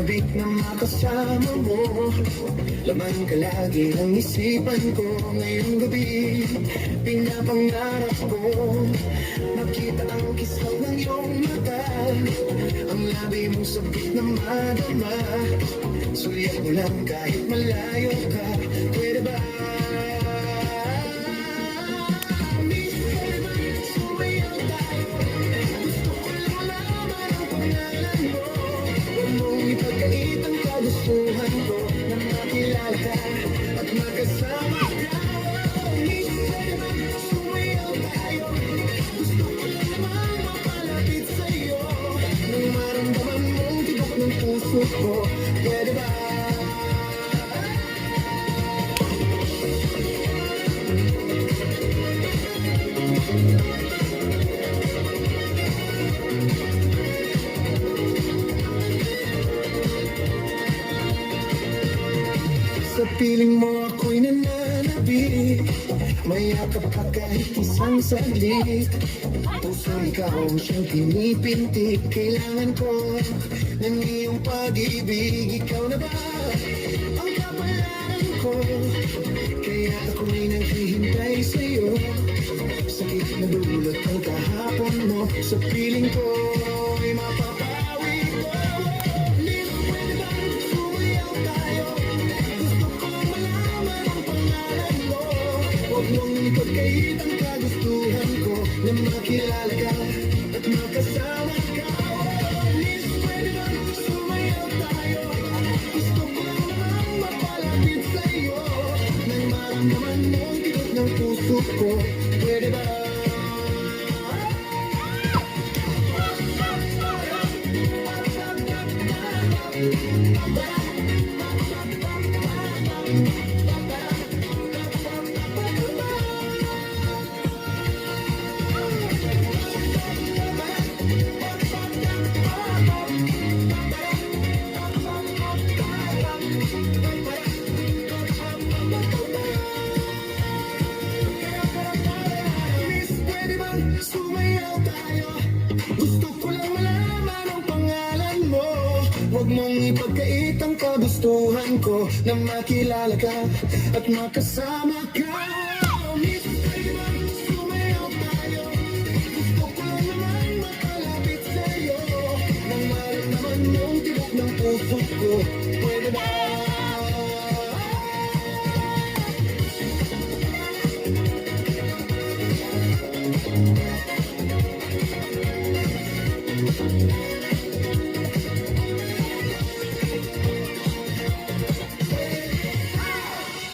Manabik na makasama mo. Laman ka lagi ng isipan ko. Ngayong gabi, pinapangarap ko makita ang kislap ng iyong mata. Ang labi mong sabik na madama. Suliat mo lang kahit malayo ka. Pwede ba? Ipagkait ang kagustuhan ko na makilala ka at magkasama ka. Pwede ba sumayaw tayo? Gusto ko lang naman mapalapit sa'yo. Nang maramdaman mong tibok ng puso ko. Pwede ba? Sa piling mo ako'y nananabik. Mayakap ka kahit isang saglit. Puso ikaw siyang pinipintik. Kailangan ko ng iyong pag-ibig. Ikaw na ba ang kapalaran ko? Kaya ako'y naghihintay sa'yo. Sakit na dulot ang kahapon mo. Sa piling ko ay mapapawi ko. Pwede ba sumayaw tayo? Huwag mong ipagkait ang kagustuhan ko na makilala ka at makasama ka. Please, pwede ba sumayaw tayo? Gusto ko lang naman mapalapit sa'yo. Nang maramdaman mong tibok ng puso ko. Pwede ba? Sumayaw tayo. Gusto ko lang malaman ang pangalan mo. Huwag mong ipagkait ang kagustuhan ko na makilala ka at makasama ka. Miss, pwede ba sumayaw tayo? Gusto ko lang naman makalapit sa'yo. Nang maramdaman mong tibok ng puso ko. Pwede ba?